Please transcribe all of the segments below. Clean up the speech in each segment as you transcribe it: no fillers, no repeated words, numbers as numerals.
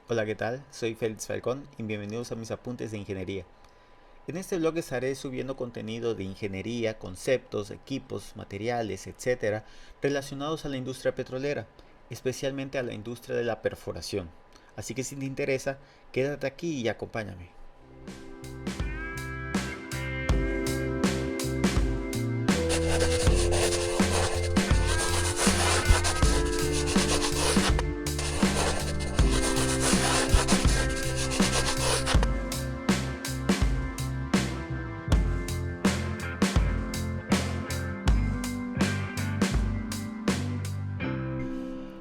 Hola, ¿qué tal? Soy Félix Falcón y bienvenidos a mis apuntes de ingeniería. En este blog estaré subiendo contenido de ingeniería, conceptos, equipos, materiales, etcétera, relacionados a la industria petrolera, especialmente a la industria de la perforación. Así que si te interesa, quédate aquí y acompáñame.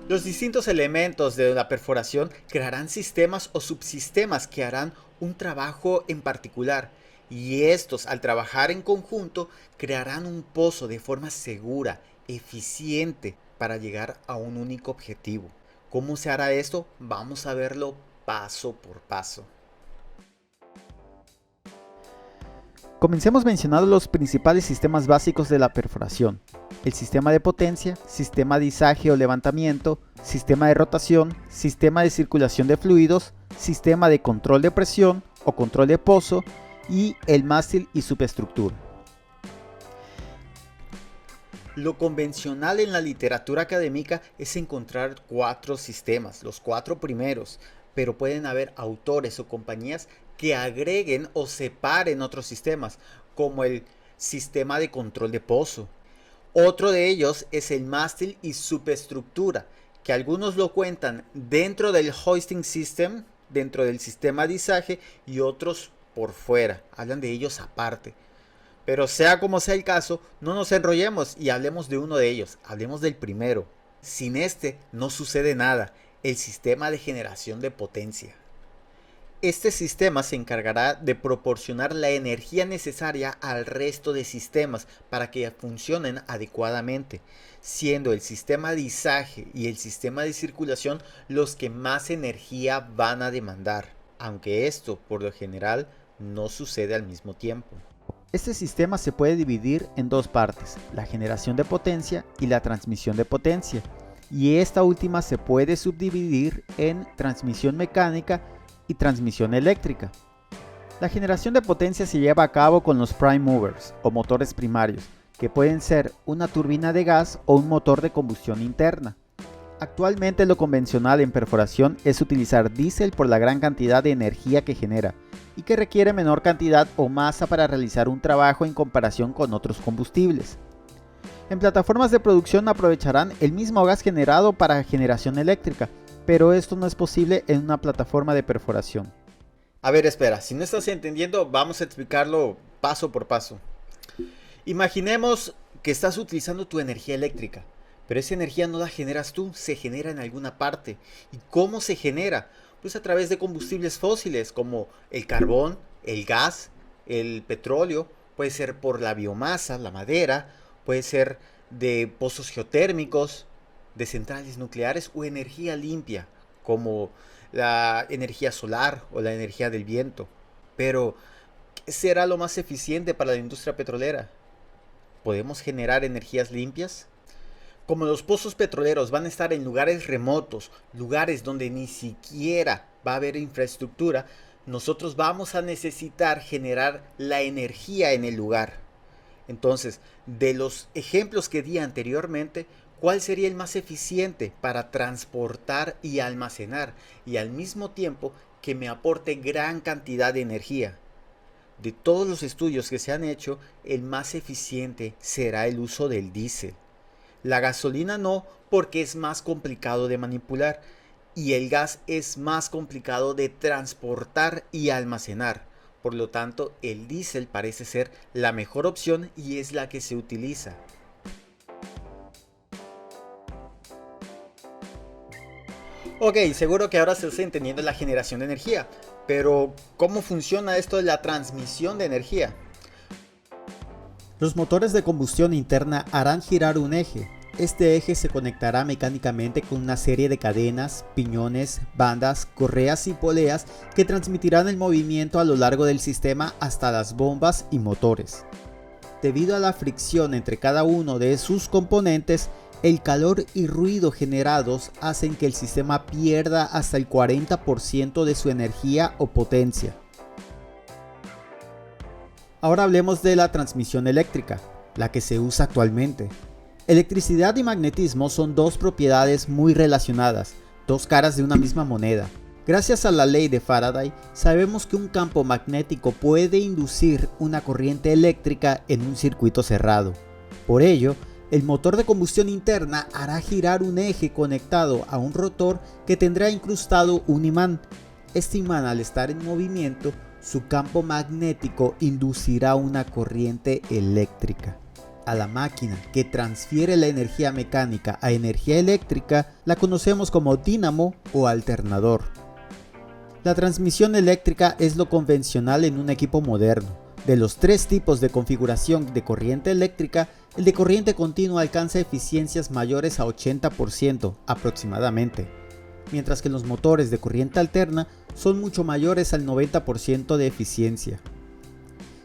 Los distintos elementos de la perforación crearán sistemas o subsistemas que harán un trabajo en particular, y estos, al trabajar en conjunto, crearán un pozo de forma segura, eficiente, para llegar a un único objetivo. ¿Cómo se hará esto? Vamos a verlo paso por paso. Comencemos mencionando los principales sistemas básicos de la perforación: el sistema de potencia, sistema de izaje o levantamiento, sistema de rotación, sistema de circulación de fluidos, sistema de control de presión o control de pozo y el mástil y subestructura. Lo convencional en la literatura académica es encontrar 4 sistemas, los 4 primeros, pero pueden haber autores o compañías que agreguen o separen otros sistemas, como el sistema de control de pozo. Otro de ellos es el mástil y subestructura, que algunos lo cuentan dentro del hoisting system, dentro del sistema de izaje, y otros por fuera, hablan de ellos aparte. Pero sea como sea el caso, no nos enrollemos y hablemos de uno de ellos, hablemos del primero. Sin este no sucede nada, el sistema de generación de potencia. Este sistema se encargará de proporcionar la energía necesaria al resto de sistemas para que funcionen adecuadamente, siendo el sistema de izaje y el sistema de circulación los que más energía van a demandar, aunque esto por lo general no sucede al mismo tiempo. Este sistema se puede dividir en dos partes: la generación de potencia y la transmisión de potencia, y esta última se puede subdividir en transmisión mecánica y transmisión eléctrica. La generación de potencia se lleva a cabo con los prime movers o motores primarios, que pueden ser una turbina de gas o un motor de combustión interna. Actualmente lo convencional en perforación es utilizar diésel por la gran cantidad de energía que genera y que requiere menor cantidad o masa para realizar un trabajo en comparación con otros combustibles. En plataformas de producción aprovecharán el mismo gas generado para generación eléctrica, pero esto no es posible en una plataforma de perforación. A ver, espera, si no estás entendiendo, vamos a explicarlo paso por paso. Imaginemos que estás utilizando tu energía eléctrica, pero esa energía no la generas tú, se genera en alguna parte. ¿Y cómo se genera? Pues a través de combustibles fósiles como el carbón, el gas, el petróleo, puede ser por la biomasa, la madera, puede ser de pozos geotérmicos, de centrales nucleares o energía limpia, como la energía solar o la energía del viento. Pero, ¿qué será lo más eficiente para la industria petrolera? ¿Podemos generar energías limpias? Como los pozos petroleros van a estar en lugares remotos, lugares donde ni siquiera va a haber infraestructura, nosotros vamos a necesitar generar la energía en el lugar. Entonces, de los ejemplos que di anteriormente, ¿cuál sería el más eficiente para transportar y almacenar y al mismo tiempo que me aporte gran cantidad de energía? De todos los estudios que se han hecho, el más eficiente será el uso del diésel. La gasolina no, porque es más complicado de manipular, y el gas es más complicado de transportar y almacenar. Por lo tanto, el diésel parece ser la mejor opción y es la que se utiliza. Ok, seguro que ahora se está entendiendo la generación de energía, pero ¿cómo funciona esto de la transmisión de energía? Los motores de combustión interna harán girar un eje. Este eje se conectará mecánicamente con una serie de cadenas, piñones, bandas, correas y poleas que transmitirán el movimiento a lo largo del sistema hasta las bombas y motores. Debido a la fricción entre cada uno de sus componentes, El calor y ruido generados hacen que el sistema pierda hasta el 40% de su energía o potencia. Ahora hablemos de la transmisión eléctrica, la que se usa actualmente. Electricidad y magnetismo son dos propiedades muy relacionadas, dos caras de una misma moneda. Gracias a la ley de Faraday, sabemos que un campo magnético puede inducir una corriente eléctrica en un circuito cerrado. Por ello, el motor de combustión interna hará girar un eje conectado a un rotor que tendrá incrustado un imán. Este imán, al estar en movimiento, su campo magnético inducirá una corriente eléctrica. A la máquina que transfiere la energía mecánica a energía eléctrica la conocemos como dínamo o alternador. La transmisión eléctrica es lo convencional en un equipo moderno. De los tres tipos de configuración de corriente eléctrica, el de corriente continua alcanza eficiencias mayores a 80% aproximadamente, mientras que los motores de corriente alterna son mucho mayores al 90% de eficiencia.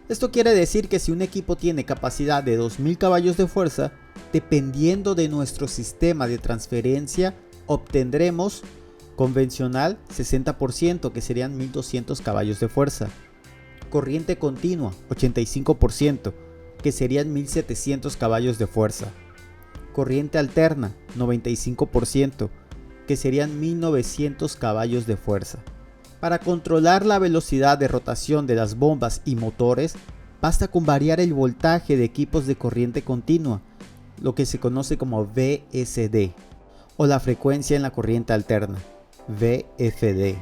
Esto quiere decir que si un equipo tiene capacidad de 2000 caballos de fuerza, dependiendo de nuestro sistema de transferencia, obtendremos convencional 60%, que serían 1200 caballos de fuerza. Corriente continua 85%, que serían 1700 caballos de fuerza. Corriente alterna 95%, que serían 1900 caballos de fuerza. Para controlar la velocidad de rotación de las bombas y motores, basta con variar el voltaje de equipos de corriente continua, lo que se conoce como VSD, o la frecuencia en la corriente alterna, VFD.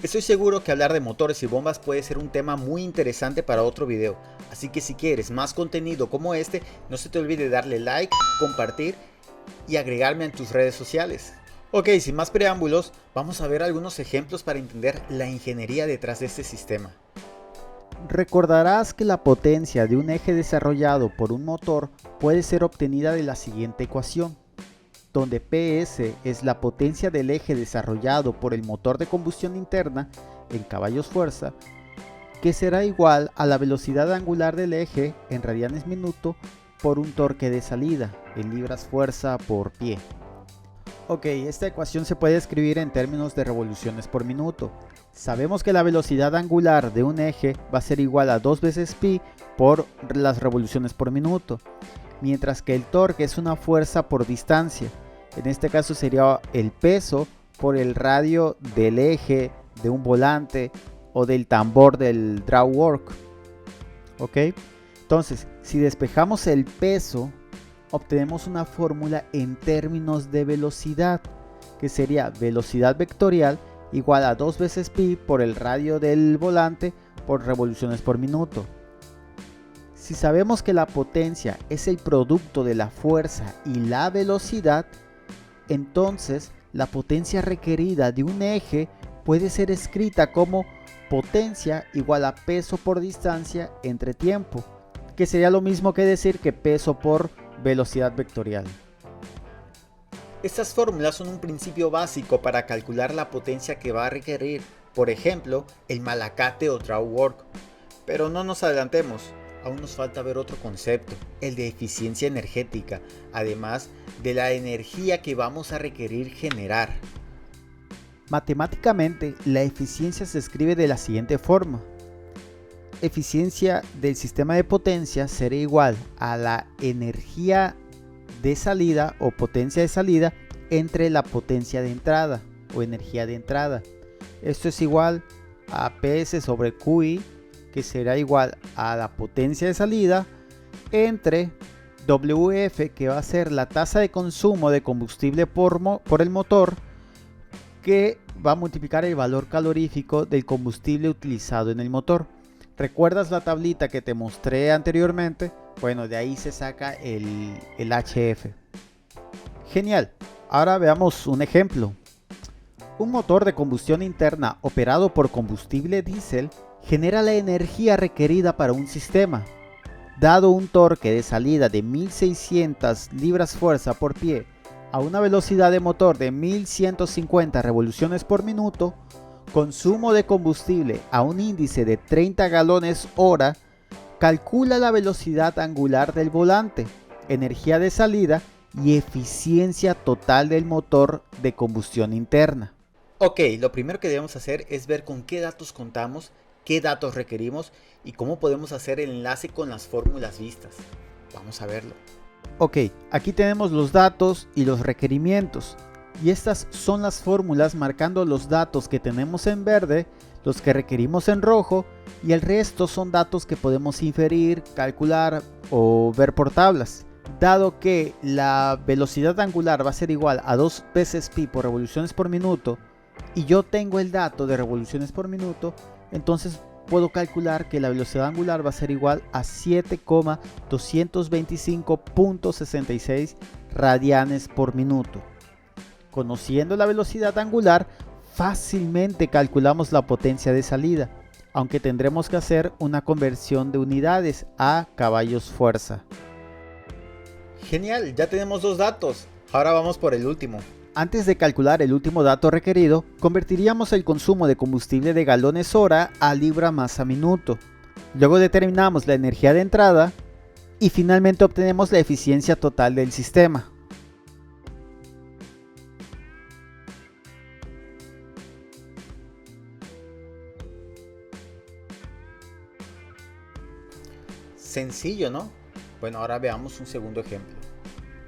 Estoy seguro que hablar de motores y bombas puede ser un tema muy interesante para otro video, así que si quieres más contenido como este, no se te olvide darle like, compartir y agregarme en tus redes sociales. Ok, sin más preámbulos, vamos a ver algunos ejemplos para entender la ingeniería detrás de este sistema. Recordarás que la potencia de un eje desarrollado por un motor puede ser obtenida de la siguiente ecuación, donde PS es la potencia del eje desarrollado por el motor de combustión interna en caballos fuerza, que será igual a la velocidad angular del eje en radianes minuto por un torque de salida en libras fuerza por pie. Ok, esta ecuación se puede escribir en términos de revoluciones por minuto. Sabemos que la velocidad angular de un eje va a ser igual a 2 veces pi por las revoluciones por minuto, mientras que el torque es una fuerza por distancia. En este caso sería el peso por el radio del eje de un volante o del tambor del drawwork. ¿Ok? Entonces, si despejamos el peso, obtenemos una fórmula en términos de velocidad, que sería velocidad vectorial igual a 2 veces pi por el radio del volante por revoluciones por minuto. Si sabemos que la potencia es el producto de la fuerza y la velocidad, entonces la potencia requerida de un eje puede ser escrita como potencia igual a peso por distancia entre tiempo, que sería lo mismo que decir que peso por velocidad vectorial. Estas fórmulas son un principio básico para calcular la potencia que va a requerir, por ejemplo, el malacate o drawwork. Pero no nos adelantemos, aún nos falta ver otro concepto, el de eficiencia energética, además de la energía que vamos a requerir generar. Matemáticamente, la eficiencia se escribe de la siguiente forma. Eficiencia del sistema de potencia será igual a la energía de salida o potencia de salida entre la potencia de entrada o energía de entrada. Esto es igual a PS sobre QI, que será igual a la potencia de salida entre WF, que va a ser la tasa de consumo de combustible por el motor, que va a multiplicar el valor calorífico del combustible utilizado en el motor. ¿Recuerdas la tablita que te mostré anteriormente? Bueno, de ahí se saca el HF. Genial. Ahora veamos un ejemplo. Un motor de combustión interna operado por combustible diésel genera la energía requerida para un sistema. Dado un torque de salida de 1600 libras fuerza por pie a una velocidad de motor de 1150 revoluciones por minuto, consumo de combustible a un índice de 30 galones hora, calcula la velocidad angular del volante, energía de salida y eficiencia total del motor de combustión interna. Ok, lo primero que debemos hacer es ver con qué datos contamos, qué datos requerimos y cómo podemos hacer el enlace con las fórmulas vistas. Vamos a verlo. Ok, aquí tenemos los datos y los requerimientos. Y estas son las fórmulas marcando los datos que tenemos en verde, los que requerimos en rojo y el resto son datos que podemos inferir, calcular o ver por tablas. Dado que la velocidad angular va a ser igual a 2 veces pi por revoluciones por minuto y yo tengo el dato de revoluciones por minuto, entonces puedo calcular que la velocidad angular va a ser igual a 7,225.66 radianes por minuto. Conociendo la velocidad angular, fácilmente calculamos la potencia de salida, aunque tendremos que hacer una conversión de unidades a caballos fuerza. Genial, ya tenemos dos datos. Ahora vamos por el último. Antes de calcular el último dato requerido, convertiríamos el consumo de combustible de galones hora a libra masa minuto. Luego determinamos la energía de entrada y finalmente obtenemos la eficiencia total del sistema. Sencillo, ¿no? Bueno, ahora veamos un segundo ejemplo.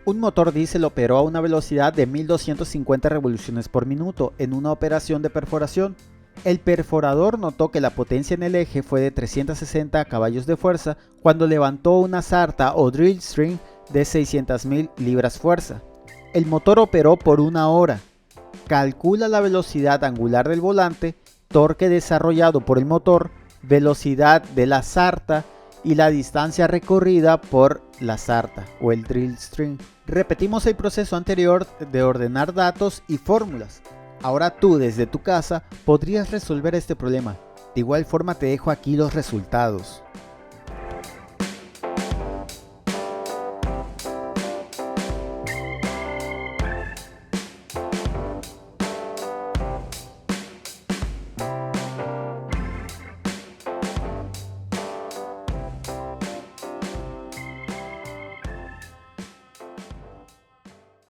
Un motor diésel operó a una velocidad de 1250 revoluciones por minuto en una operación de perforación. El perforador notó que la potencia en el eje fue de 360 caballos de fuerza cuando levantó una sarta o drill string de 600.000 libras fuerza. El motor operó por una hora. Calcula la velocidad angular del volante, torque desarrollado por el motor, velocidad de la sarta y la distancia recorrida por la sarta o el drill string. Repetimos el proceso anterior de ordenar datos y fórmulas. Ahora tú desde tu casa podrías resolver este problema. De igual forma te dejo aquí los resultados.